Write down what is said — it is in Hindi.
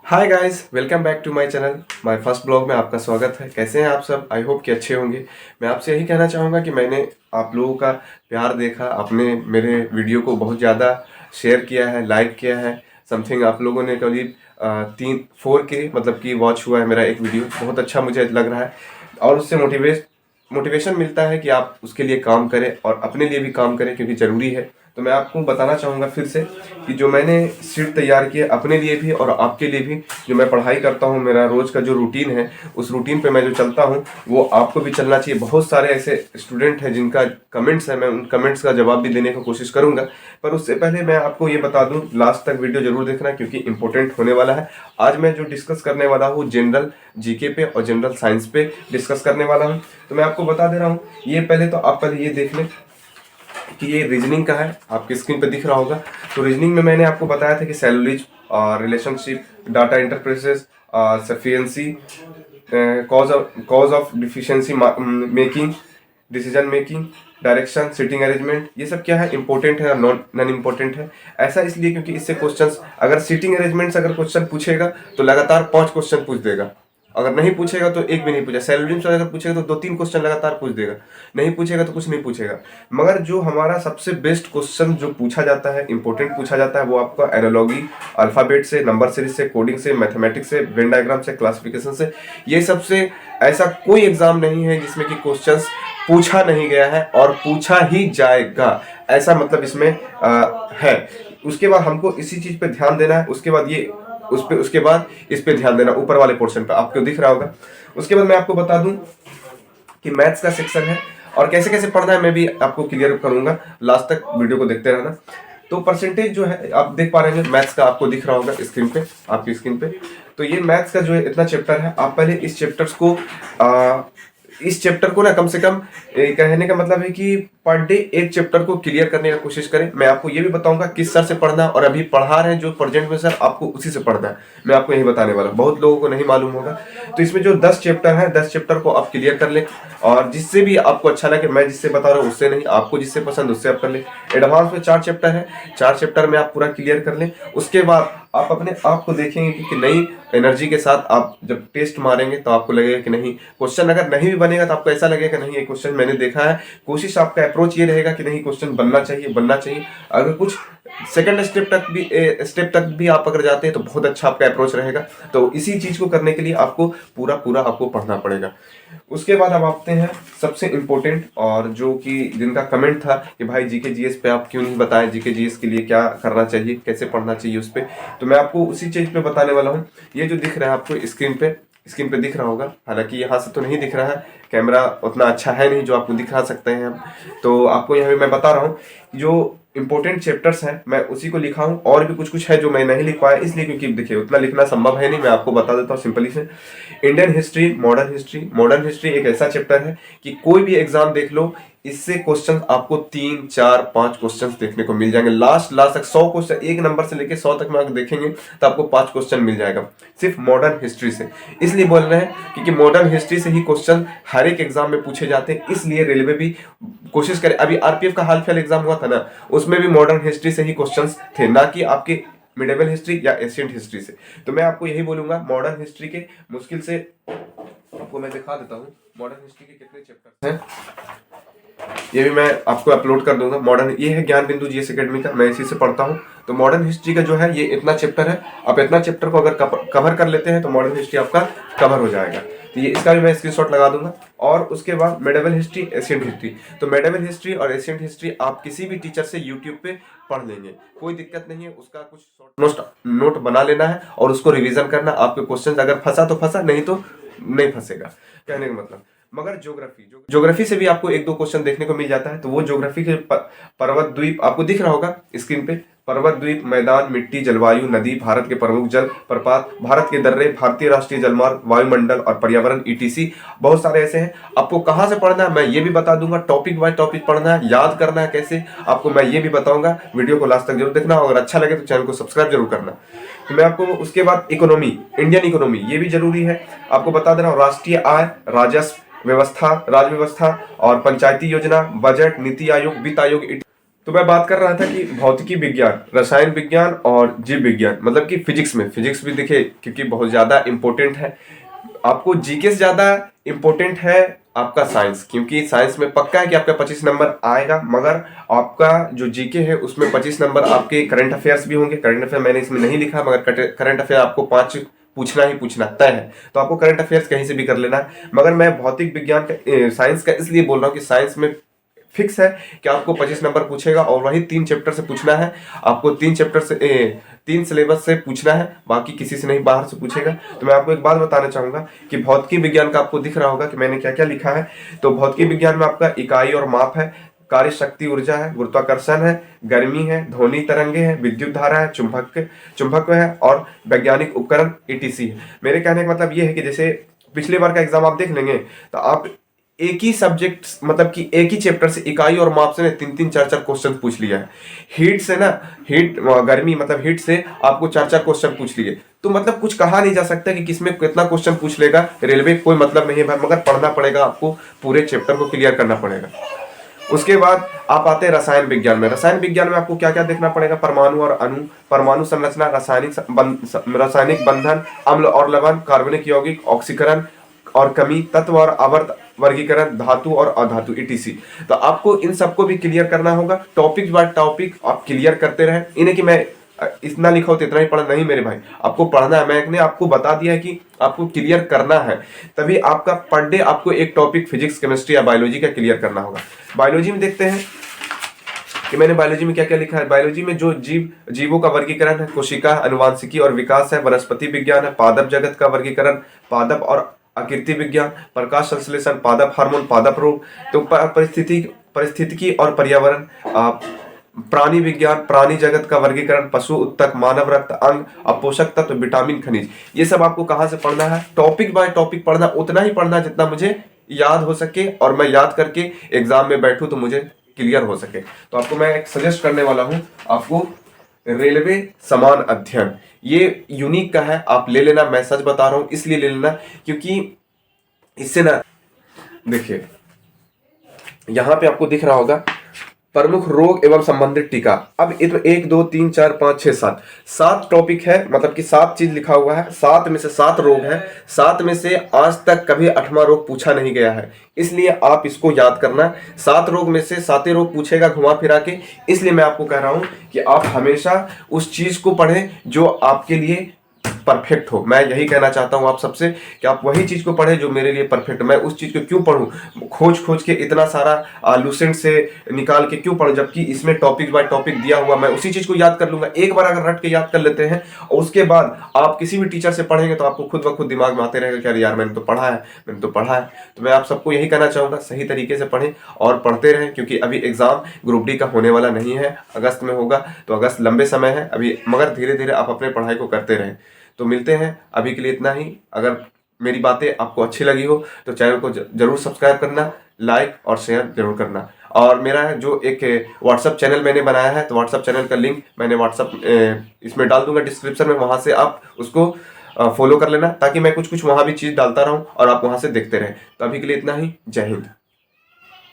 Hi guys, welcome back to my channel. My first blog में आपका स्वागत है। कैसे हैं आप सब? आई होप कि अच्छे होंगे। मैं आपसे यही कहना चाहूँगा कि मैंने आप लोगों का प्यार देखा, आपने मेरे वीडियो को बहुत ज़्यादा शेयर किया है, लाइक किया है। समथिंग आप लोगों ने करीब 4K मतलब कि वॉच हुआ है मेरा एक वीडियो। बहुत अच्छा मुझे लग रहा है और उससे मोटिवेशन मिलता है कि आप उसके लिए काम करें और अपने लिए भी काम करें, क्योंकि ज़रूरी है। तो मैं आपको बताना चाहूँगा फिर से कि जो मैंने शीट तैयार की है अपने लिए भी और आपके लिए भी, जो मैं पढ़ाई करता हूँ, मेरा रोज़ का जो रूटीन है, उस रूटीन पे मैं जो चलता हूँ वो आपको भी चलना चाहिए। बहुत सारे ऐसे स्टूडेंट हैं जिनका कमेंट्स है, मैं उन कमेंट्स का जवाब भी देने की कोशिश करूँगा। पर उससे पहले मैं आपको ये बता दूँ, लास्ट तक वीडियो जरूर देखना क्योंकि इंपॉर्टेंट होने वाला है। आज मैं जो डिस्कस करने वाला हूँ जनरल जीके पे और जनरल साइंस पे डिस्कस करने वाला हूँ। तो मैं आपको बता दे रहा हूँ, ये पहले तो आप पहले ये देख लें कि ये रीजनिंग का है, आपके स्क्रीन पे दिख रहा होगा। तो रीजनिंग में मैंने आपको बताया था कि सेलुलॉज, relationship, data interpretations, sufficiency, cause of deficiency making, decision making, direction, seating arrangement, ये सब क्या है, इंपॉर्टेंट है और नॉन इम्पोर्टेंट है। ऐसा इसलिए क्योंकि इससे क्वेश्चंस, अगर सिटिंग अरेंजमेंट से अगर क्वेश्चन पूछेगा तो लगातार 5 क्वेश्चन पूछ देगा। अगर नहीं पूछेगा तो एक भी नहीं पूछा। सैलरी से अगर पूछेगा तो 2-3 क्वेश्चन लगातार पूछ देगा। नहीं पूछेगा तो कुछ नहीं पूछेगा। मगर जो हमारा सबसे बेस्ट क्वेश्चन जो पूछा जाता है, इंपॉर्टेंट पूछा जाता है, वो आपका एनालॉगी, अल्फाबेट से, नंबर सीरीज से, कोडिंग से, मैथमेटिक्स से, वेन डायग्राम से, क्लासिफिकेशन से। ये सबसे ऐसा कोई एग्जाम नहीं है जिसमें कि क्वेश्चंस पूछा नहीं गया है और पूछा ही जाएगा, ऐसा मतलब इसमें है। उसके बाद हमको इसी चीज पे ध्यान देना है। उसके बाद ये उसके बाद इस पे ध्यान देना, ऊपर वाले पोर्शन पे आपको दिख रहा होगा। उसके बाद मैं आपको बता दूं कि मैथ्स का सेक्शन है और कैसे कैसे पढ़ना है मैं भी आपको क्लियर करूंगा। लास्ट तक वीडियो को देखते रहना। तो परसेंटेज जो है आप देख पा रहे हैं, मैथ्स का आपको दिख रहा होगा स्क्रीन पे, आपकी स्क्रीन पे। तो ये मैथ्स का जो है इतना चैप्टर है। आप पहले इस चैप्टर को ना कम से कम, कहने का मतलब है कि पर डे एक चैप्टर को क्लियर करने की कोशिश करें। मैं आपको ये भी बताऊंगा किस सर से पढ़ना है और अभी पढ़ा रहे हैं जो प्रेजेंट में सर, आपको उसी से पढ़ना है। मैं आपको यही बताने वाला हूं, बहुत लोगों को नहीं मालूम होगा। तो इसमें जो 10 चैप्टर है, 10 चैप्टर को आप क्लियर कर लें और जिससे भी आपको अच्छा लगे, मैं जिससे बता रहा हूँ उससे नहीं, आपको जिससे पसंद उससे आप कर लें। एडवांस में 4 चैप्टर है, 4 चैप्टर में आप पूरा क्लियर कर लें। उसके बाद आप अपने आप को देखेंगे कि नई एनर्जी के साथ आप जब टेस्ट मारेंगे तो आपको लगेगा कि नहीं, क्वेश्चन अगर नहीं भी बनेगा तो आपको ऐसा लगेगा कि नहीं ये क्वेश्चन मैंने देखा है। कोशिश, आपका अप्रोच ये रहेगा कि नहीं क्वेश्चन बनना चाहिए, बनना चाहिए। अगर कुछ सेकंड स्टेप तक भी आप अगर जाते हैं तो बहुत अच्छा आपका अप्रोच रहेगा। तो इसी चीज को करने के लिए आपको पूरा पूरा आपको पढ़ना पड़ेगा। उसके बाद अब आते हैं सबसे इम्पोर्टेंट, और जो कि जिनका कमेंट था कि भाई जीके जीएस पे आप क्यों नहीं बताएं, जीके जीएस के लिए क्या करना चाहिए, कैसे पढ़ना चाहिए उस पर। तो मैं आपको उसी चीज पे बताने वाला हूँ। ये जो दिख रहा है आपको स्क्रीन पे दिख रहा होगा, हालांकि यहाँ से तो नहीं दिख रहा है, कैमरा उतना अच्छा है नहीं जो आपको दिखा सकते हैं हम। तो आपको यहाँ पे मैं बता रहा हूँ जो इंपॉर्टेंट चैप्टर्स हैं, मैं उसी को लिखा हूँ। और भी कुछ कुछ है जो मैं नहीं लिख पाया, इसलिए क्योंकि देखिए उतना लिखना संभव है नहीं। मैं आपको बता देता हूँ सिंपली से। इंडियन हिस्ट्री, मॉडर्न हिस्ट्री एक ऐसा चैप्टर है कि कोई भी एग्जाम देख लो, इससे क्वेश्चन आपको 3, 4, 5 क्वेश्चन देखने को मिल जाएंगे। लास्ट तक 100 क्वेश्चन, एक नंबर से लेके 100 तक में अगर देखेंगे तो आपको 5 क्वेश्चन मिल जाएगा सिर्फ मॉडर्न हिस्ट्री से। इसलिए बोल रहे हैं क्योंकि मॉडर्न हिस्ट्री से ही क्वेश्चन हर एक एग्जाम में पूछे जाते हैं, इसलिए रेलवे भी कोशिश करे। अभी आरपीएफ का हाल फिलहाल एग्जाम हुआ था ना, उसमें भी मॉडर्न हिस्ट्री से ही क्वेश्चंस थे, ना कि आपके मिडेवल हिस्ट्री या एशियंट हिस्ट्री से। तो मैं आपको यही बोलूंगा, मॉडर्न हिस्ट्री के मुश्किल से आपको मैं दिखा देता हूँ मॉडर्न हिस्ट्री के कितने चैप्टर्स हैं। ये भी मैं आपको अपलोड कर दूंगा। मॉडर्न, ये है ज्ञान बिंदु जीएस एकेडमी का, मैं इसी से पढ़ता हूँ। तो मॉडर्न हिस्ट्री का जो है ये इतना चैप्टर है। आप इतना चैप्टर को अगर कवर कर लेते हैं तो मॉडर्न हिस्ट्री आपका कवर हो जाएगा। तो ये इसका भी मैं स्क्रीनशॉट लगा दूंगा। और उसके बाद मेडिवल हिस्ट्री, एशियंट हिस्ट्री। तो मेडिवल हिस्ट्री और एशियंट हिस्ट्री आप किसी भी टीचर से यूट्यूब पे पढ़ लेंगे, कोई दिक्कत नहीं है। उसका कुछ नोट बना लेना है और उसको रिवीजन करना। आपके क्वेश्चन अगर फंसा तो फंसा, नहीं तो नहीं फंसेगा, कहने का मतलब। मगर ज्योग्राफी से भी आपको 1-2 क्वेश्चन देखने को मिल जाता है। तो वो ज्योग्राफी के पर्वत द्वीप आपको दिख रहा होगा स्क्रीन पे। पर्वत द्वीप, मैदान, मिट्टी, जलवायु, नदी, भारत के प्रमुख जल प्रपात, भारत के दर्रे, भारतीय राष्ट्रीय जलमार्ग, वायुमंडल और पर्यावरण ईटीसी, बहुत सारे ऐसे हैं। आपको कहाँ से पढ़ना है मैं ये भी बता दूंगा। टॉपिक बाय टॉपिक पढ़ना है, याद करना है कैसे आपको मैं ये भी बताऊंगा। वीडियो को लास्ट तक जरूर देखना, अगर अच्छा लगे तो चैनल को सब्सक्राइब जरूर करना। तो मैं आपको उसके बाद इकोनॉमी, इंडियन इकोनॉमी, ये भी जरूरी है। आपको बता दे रहा हूँ, राष्ट्रीय आय, राजस्व व्यवस्था, राज्य व्यवस्था और पंचायती योजना, बजट, नीति आयोग, वित्त आयोग। तो मैं बात कर रहा था कि भौतिकी विज्ञान, रसायन विज्ञान और जीव विज्ञान, मतलब कि फिजिक्स में, फिजिक्स भी देखिए क्योंकि बहुत ज़्यादा इंपॉर्टेंट है। आपको जीके से ज़्यादा इंपॉर्टेंट है आपका साइंस, क्योंकि साइंस में पक्का है कि आपका 25 नंबर आएगा, मगर आपका जो जीके है उसमें 25 नंबर आपके करंट अफेयर्स भी होंगे। करंट अफेयर मैंने इसमें नहीं लिखा, मगर करंट अफेयर आपको 5 पूछना ही पूछना तय है, तो आपको करंट अफेयर्स कहीं से भी कर लेना है। मगर मैं भौतिक विज्ञान का, साइंस का इसलिए बोल रहा हूँ कि साइंस में फिक्स है कि आपको 25 नंबर पूछेगा और वही 3 चैप्टर से पूछना है। आपको 3 चैप्टर से 3 सिलेबस से पूछना है, बाकी किसी से नहीं, बाहर से पूछेगा। तो मैं आपको एक बात बताना चाहूंगा कि भौतिकी विज्ञान का आपको दिख रहा होगा कि मैंने क्या क्या लिखा है। तो भौतिकी विज्ञान में आपका इकाई और माप है, कार्य शक्ति ऊर्जा है, गुरुत्वाकर्षण है, गर्मी है, ध्वनि तरंगे है, विद्युत धारा है, चुंबक है और वैज्ञानिक उपकरण ETC है। मेरे कहने का मतलब ये है कि जैसे पिछले बार का एग्जाम आप देख लेंगे तो आप एक ही सब्जेक्ट, मतलब कि एक ही चैप्टर से इकाई और माप से 3-3 4-4 क्वेश्चन पूछ लिया है। हीट से ना, हीट गर्मी मतलब हीट से आपको 4-4 क्वेश्चन पूछ लिए, तो मतलब कुछ कहा नहीं जा सकता कि किसमें कितना क्वेश्चन पूछ लेगा रेलवे, कोई मतलब नहीं है भाई, मगर पढ़ना पड़ेगा, आपको पूरे चैप्टर को क्लियर करना पड़ेगा। उसके बाद आप आते हैं रसायन विज्ञान में। रसायन विज्ञान में आपको क्या क्या देखना पड़ेगा, परमाणु और अणु, परमाणु संरचना, रासायनिक बंधन, अम्ल और लवण, कार्बनिक यौगिक, ऑक्सीकरण और कमी, तत्व और आवर्त वर्गीकरण, धातु और अधातु ETC। तो आपको इन सबको भी क्लियर करना होगा, टॉपिक बाय टॉपिक आप क्लियर करते रहें। इन्हें कि मैं इतना लिखा हो तो इतना ही पढ़ना, नहीं मेरे भाई, आपको पढ़ना है। मैंने आपको बता दिया है कि आपको क्लियर करना है, तभी आपका पर डे आपको एक टॉपिक फिजिक्स, केमिस्ट्री या बायोलॉजी का क्लियर करना होगा। बायोलॉजी में देखते हैं कि मैंने बायोलॉजी में क्या क्या लिखा है। बायोलॉजी में जो जीवों का वर्गीकरण है, कोशिका, अनुवांशिकी और विकास है, वनस्पति विज्ञान है, पादप जगत का वर्गीकरण, पादप और आकृति विज्ञान, प्रकाश संश्लेषण, पादप हार्मोन, पादप रोग, तो परिस्थितिकी और पर्यावरण, प्राणी विज्ञान, प्राणी जगत का वर्गीकरण, पशु उत्तक, मानव रक्त अंग, पोषक तत्व, विटामिन, खनिज, ये सब आपको कहां से पढ़ना है, टॉपिक बाय टॉपिक पढ़ना, उतना ही पढ़ना जितना मुझे याद हो सके और मैं याद करके एग्जाम में बैठूं तो मुझे क्लियर हो सके। तो आपको मैं एक सजेस्ट करने वाला हूं, आपको रेलवे समान अध्ययन, ये यूनिक का है, आप ले लेना। मैं सच बता रहा हूं इसलिए ले लेना क्योंकि इससे ना, देखिए यहां पे आपको दिख रहा होगा प्रमुख रोग एवं संबंधित टीका। अब 1 2 3 4 5 6 7 टॉपिक है, मतलब कि 7 चीज लिखा हुआ है, 7 में से 7 रोग है, 7 में से आज तक कभी 8वां रोग पूछा नहीं गया है, इसलिए आप इसको याद करना। 7 रोग में से 7 रोग पूछेगा घुमा फिरा के, इसलिए मैं आपको कह रहा हूं कि आप हमेशा उस चीज को पढ़ें जो आपके लिए परफेक्ट हो। मैं यही कहना चाहता हूं आप सबसे कि आप वही चीज को पढ़ें जो मेरे लिए परफेक्ट। मैं उस चीज को क्यों पढूं, खोज के इतना सारा लूसेंट से निकाल के क्यों पढूं, जबकि इसमें टॉपिक बाय टॉपिक दिया हुआ, मैं उसी चीज को याद कर लूंगा। एक बार अगर रट के याद कर लेते हैं और उसके बाद आप किसी भी टीचर से पढ़ेंगे तो आपको खुद ब खुद दिमाग में आते रहेगा कि यार मैंने तो पढ़ा है। तो मैं आप सबको यही कहना चाहूंगा, सही तरीके से पढ़ें और पढ़ते रहें, क्योंकि अभी एग्जाम ग्रुप डी का होने वाला नहीं है, अगस्त में होगा, तो अगस्त लंबे समय है अभी, मगर धीरे धीरे आप अपने पढ़ाई को करते रहें। तो मिलते हैं, अभी के लिए इतना ही। अगर मेरी बातें आपको अच्छी लगी हो तो चैनल को जरूर सब्सक्राइब करना, लाइक और शेयर जरूर करना। और मेरा जो एक व्हाट्सअप चैनल मैंने बनाया है, तो व्हाट्सअप चैनल का लिंक मैंने इसमें डाल दूंगा डिस्क्रिप्शन में, वहां से आप उसको फॉलो कर लेना, ताकि मैं कुछ वहां भी चीज़ डालता रहूं और आप वहां से देखते रहें। तो अभी के लिए इतना ही, जय हिंद।